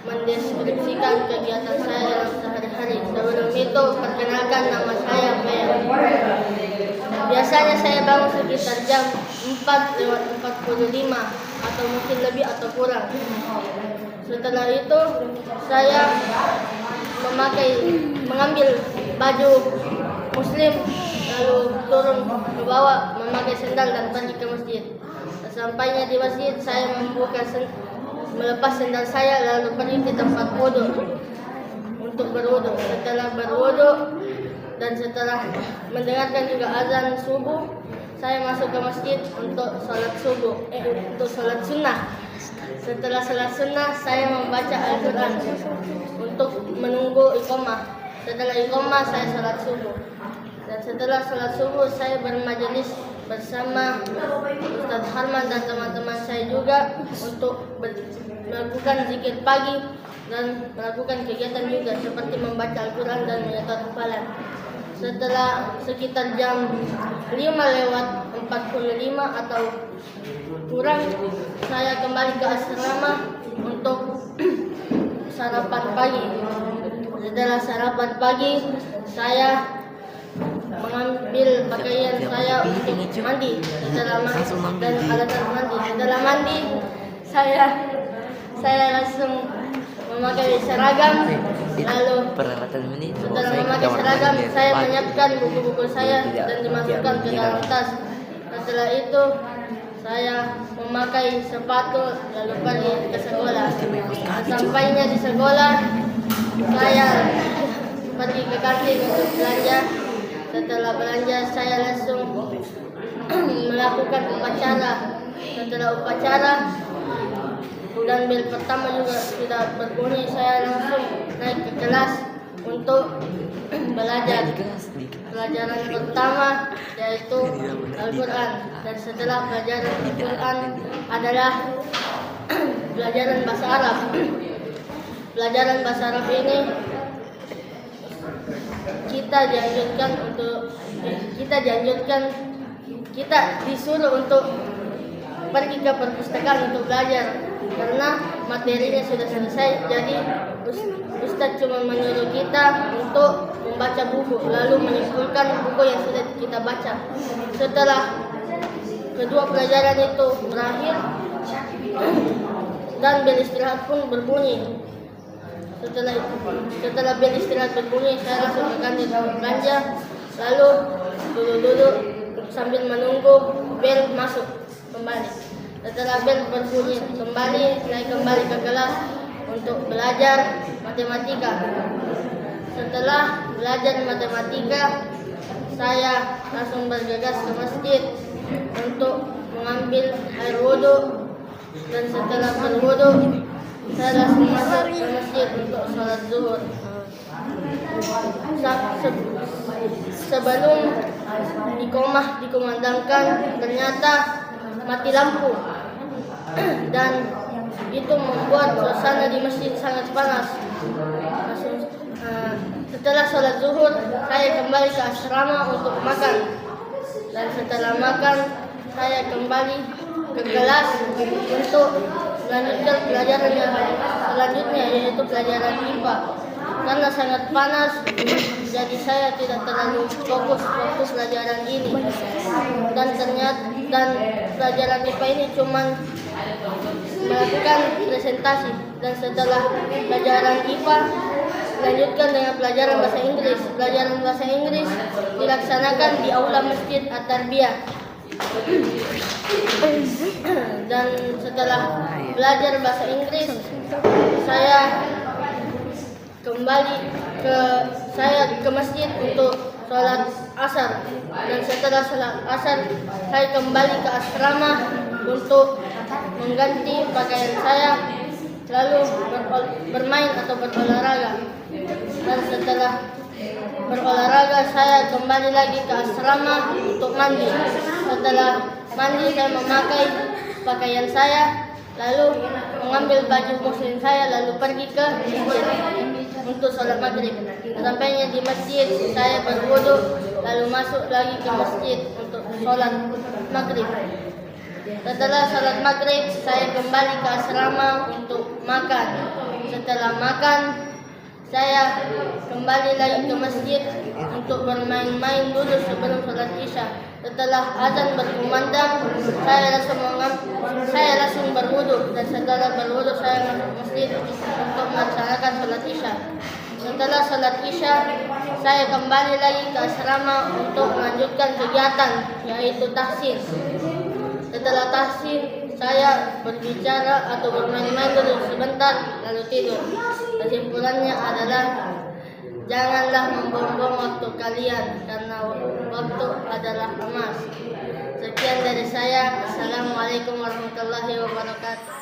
mendeskripsikan kegiatan saya dalam sehari-hari. Sebelum itu, perkenalkan nama saya Maya. Biasanya saya bangun sekitar jam 4:45 atau mungkin lebih atau kurang. Setelah itu, saya mengambil baju muslim, lalu turun ke bawah memakai sendal dan pergi ke masjid. Sesampainya di masjid, saya melepas sendal saya lalu pergi ke tempat wudhu untuk berwudhu. Setelah berwudhu dan setelah mendengarkan juga azan subuh, saya masuk ke masjid untuk sholat subuh, untuk sholat sunnah. Setelah sholat sunnah, saya membaca Al-Quran untuk menunggu iqamah. Setelah iqamah, saya sholat subuh. Dan setelah sholat subuh, saya bermajelis bersama Ustadz Harman dan teman-teman saya juga untuk melakukan zikir pagi dan melakukan kegiatan juga seperti membaca Al-Quran dan menyetor hafalan. Setelah sekitar jam 5:45 atau kurang, saya kembali ke asrama untuk sarapan pagi. Setelah sarapan pagi, saya mengambil pakaian saya untuk mandi. Setelah dan alat mandi. Setelah mandi, saya langsung memakai seragam. Lalu setelah memakai seragam, saya menyiapkan buku-buku saya dan dimasukkan ke dalam tas. Setelah itu, saya memakai sepatu lalu pergi ke sekolah. Sampainya di sekolah, saya pergi ke kantin untuk belanja. Setelah belanja, saya langsung melakukan upacara. Setelah upacara dan bel pertama juga sudah berbunyi, saya langsung naik ke kelas untuk belajar. Pelajaran pertama yaitu Al-Quran, dan setelah pelajaran Al-Quran adalah pelajaran bahasa Arab. Pelajaran bahasa Arab ini kita disuruh untuk pergi ke perpustakaan untuk belajar karena materinya sudah selesai. Jadi Ustadz cuma menyuruh kita untuk membaca buku lalu menyimpulkan buku yang sudah kita baca. Setelah kedua pelajaran itu berakhir dan bel istirahat pun berbunyi. Setelah bel istirahat berbunyi, saya langsung ke kantin belanja, lalu duduk sambil menunggu bel masuk kembali. Setelah bel berbunyi kembali, saya kembali ke kelas untuk belajar matematika. Setelah belajar matematika, saya langsung bergegas ke masjid untuk mengambil air wudhu, dan setelah berwudhu, saya langsung masuk ke masjid untuk sholat zuhur. Sebelum iqamah dikumandangkan, ternyata mati lampu dan itu membuat suasana di masjid sangat panas. Setelah sholat zuhur, saya kembali ke asrama untuk makan, dan setelah makan, saya kembali ke kelas untuk melanjutkan pelajaran yang selanjutnya, yaitu pelajaran IPA. Karena sangat panas, jadi saya tidak terlalu fokus pelajaran ini. Dan pelajaran IPA ini cuma melakukan presentasi. Dan setelah pelajaran IPA, lanjutkan dengan pelajaran bahasa Inggris. Pelajaran bahasa Inggris dilaksanakan di aula Masjid At-Tarbiyah. Dan setelah belajar bahasa Inggris, saya kembali ke masjid untuk sholat asar. Dan setelah sholat asar, saya kembali ke asrama untuk mengganti pakaian saya, lalu bermain atau berolahraga. Dan setelah berolahraga, saya kembali lagi ke asrama untuk mandi. Setelah mandi, saya memakai pakaian saya, lalu mengambil baju muslim saya, lalu pergi ke masjid untuk sholat maghrib. Sampainya di masjid, saya berwudu, lalu masuk lagi ke masjid untuk sholat maghrib. Setelah sholat maghrib, saya kembali ke asrama untuk makan. Setelah makan, saya kembali lagi ke masjid untuk bermain-main dulu sebelum sholat isya. Setelah azan berkumandang, saya langsung berwudu, dan setelah berwudu saya masuk masjid untuk melaksanakan sholat isya. Setelah sholat isya, saya kembali lagi ke asrama untuk melanjutkan kegiatan, yaitu tahsin. Setelah tahsin, saya berbicara atau bermain-main dulu sebentar, lalu tidur. Kesimpulannya adalah janganlah membuang-buang waktu kalian, karena waktu adalah emas. Sekian dari saya. Assalamualaikum warahmatullahi wabarakatuh.